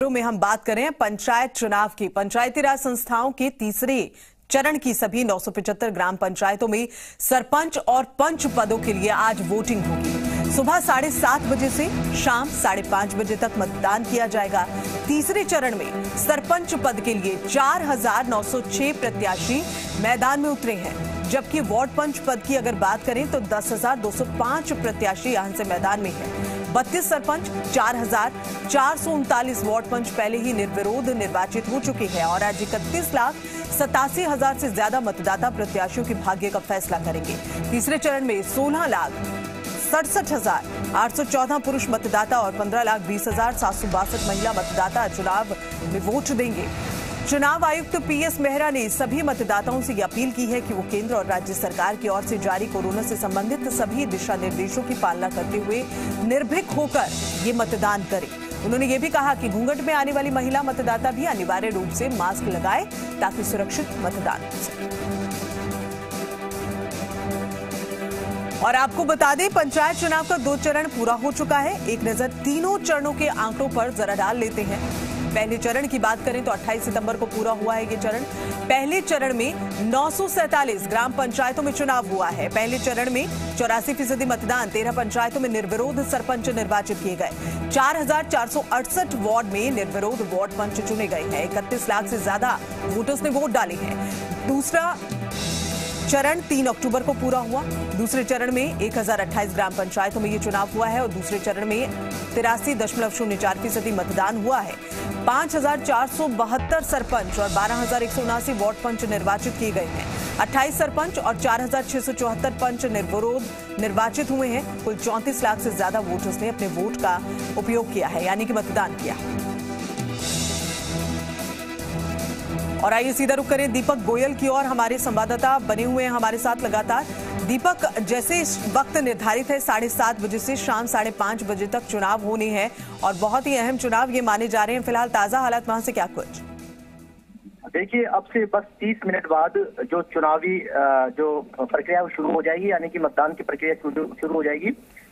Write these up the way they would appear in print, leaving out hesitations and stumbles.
आंकड़ों में हम बात करें पंचायत चुनाव की, पंचायती राज संस्थाओं के तीसरे चरण की सभी 975 ग्राम पंचायतों में सरपंच और पंच पदों के लिए आज वोटिंग होगी। सुबह 7:30 बजे से शाम 5:30 बजे तक मतदान किया जाएगा। तीसरे चरण में सरपंच पद के लिए 4,906 प्रत्याशी मैदान में उतरे हैं, जबकि वार्ड पंच पद की अगर बात करें तो 10,205 प्रत्याशी यहां से मैदान में हैं। 32 सरपंच, 4,439 वार्ड पंच पहले ही निर्विरोध निर्वाचित हो चुके हैं और आज 31,87,000 से ज्यादा मतदाता प्रत्याशियों के भाग्य का फैसला करेंगे। तीसरे चरण में 16,67,814 पुरुष मतदाता और 15,20,762 महिला मतदाता चुनाव में वोट देंगे। चुनाव आयुक्त पीएस मेहरा ने सभी मतदाताओं से अपील की है कि वो केंद्र और राज्य सरकार की ओर से जारी कोरोना से संबंधित सभी दिशा निर्देशों की पालना करते हुए निर्भीक होकर ये मतदान करें। उन्होंने ये भी कहा कि घूंघट में आने वाली महिला मतदाता भी अनिवार्य रूप से मास्क लगाए ताकि सुरक्षित मतदान हो सके। और आपको बता दें, पंचायत चुनाव का 2 चरण पूरा हो चुका है। एक नजर तीनों चरणों के आंकड़ों पर जरा डाल लेते हैं। पहले चरण की बात करें तो 28 सितंबर को पूरा हुआ है ये चरण। पहले चरण में 947 ग्राम पंचायतों में चुनाव हुआ है। पहले चरण में 84% मतदान, 13 पंचायतों में निर्विरोध सरपंच निर्वाचित किए गए। 4,468 वार्ड में निर्विरोध वार्ड पंच चुने गए हैं। 31 लाख से ज्यादा वोटर्स ने वोट डाले हैं। दूसरा चरण 3 अक्टूबर को पूरा हुआ। दूसरे चरण में 1,028 ग्राम पंचायतों में ये चुनाव हुआ है और दूसरे चरण में 83.04% मतदान हुआ है। 5,472 सरपंच और 12,179 वार्ड पंच निर्वाचित किए गए हैं। 28 सरपंच और 4,674 पंच निर्विरोध निर्वाचित हुए हैं। कुल 34 लाख से ज्यादा वोटर्स ने अपने वोट का उपयोग किया है, यानी कि मतदान किया। और आइए सीधा रुख करें दीपक गोयल की ओर। हमारे संवाददाता बने हुए हैं हमारे साथ लगातार। दीपक, जैसे इस वक्त निर्धारित है 7:30 बजे से शाम 5:30 बजे तक चुनाव होने हैं और बहुत ही अहम चुनाव ये माने जा रहे हैं। फिलहाल ताजा हालात वहां से क्या कुछ? देखिए, अब से बस 30 मिनट बाद जो चुनावी जो प्रक्रिया शुरू हो जाएगी, यानी कि मतदान की प्रक्रिया शुरू हो जाएगी,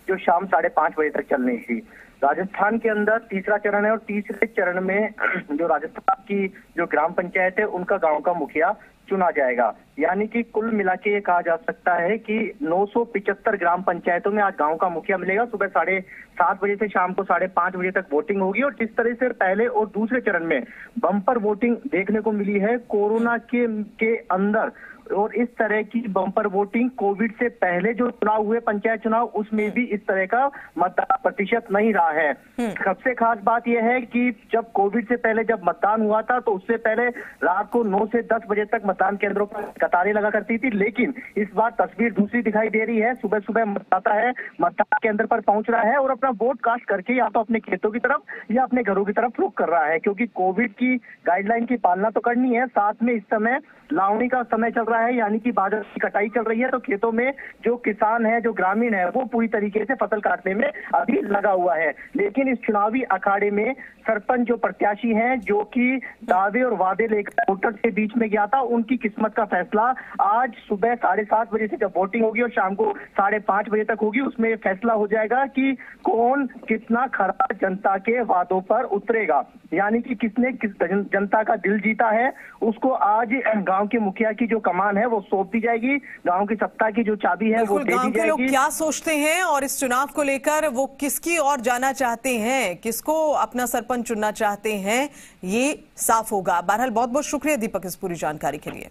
जो शाम 5:30 बजे तक चलनी थी। राजस्थान के अंदर तीसरा चरण है और तीसरे चरण में जो राजस्थान की जो ग्राम पंचायत है उनका गांव का मुखिया चुना जाएगा। यानी कि कुल मिला के ये कहा जा सकता है कि 975 ग्राम पंचायतों में आज गांव का मुखिया मिलेगा। सुबह 7:30 बजे से शाम को 5:30 बजे तक वोटिंग होगी और जिस तरह से पहले और दूसरे चरण में बम्पर वोटिंग देखने को मिली है कोरोना के अंदर, और इस तरह की बम्पर वोटिंग कोविड से पहले जो चुनाव हुए पंचायत चुनाव, उसमें भी इस तरह का मतदान प्रतिशत नहीं रहा है। सबसे खास बात यह है कि जब कोविड से पहले जब मतदान हुआ था तो उससे पहले रात को 9 से 10 बजे तक मतदान केंद्रों पर कतारें लगा करती थी, लेकिन इस बार तस्वीर दूसरी दिखाई दे रही है। सुबह सुबह मतदाता है मतदान केंद्र पर पहुंच रहा है और अपना वोट कास्ट करके या तो अपने खेतों की तरफ या अपने घरों की तरफ रुख कर रहा है, क्योंकि कोविड की गाइडलाइन की पालना तो करनी है। साथ में इस समय लावणी का समय चल रहा है, यानी कि बाजरे की कटाई चल रही है, तो खेतों में जो किसान है, जो ग्रामीण है, वो पूरी तरीके से फसल काटने में अभी लगा हुआ है। लेकिन इस चुनावी अखाड़े में सरपंच जो प्रत्याशी हैं, जो कि दावे और वादे लेकर वोटर्स के बीच में गया था, उनकी किस्मत का फैसला आज सुबह 7:30 बजे से जब वोटिंग होगी और शाम को 5:30 बजे तक होगी, उसमें फैसला हो जाएगा कि कौन कितना खरा जनता के वादों पर उतरेगा। यानी कि किसने किस जनता का दिल जीता है, उसको आज गांव के मुखिया की जो कमान है वो सौंप दी जाएगी। गांव की सत्ता की जो चाबी है वो दे दी जाएगी। गांव के लोग क्या सोचते हैं और इस चुनाव को लेकर वो किसकी ओर जाना चाहते हैं, किसको अपना सरपंच चुनना चाहते हैं, ये साफ होगा। बहरहाल बहुत बहुत शुक्रिया दीपक इस पूरी जानकारी के लिए।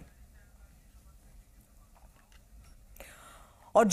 और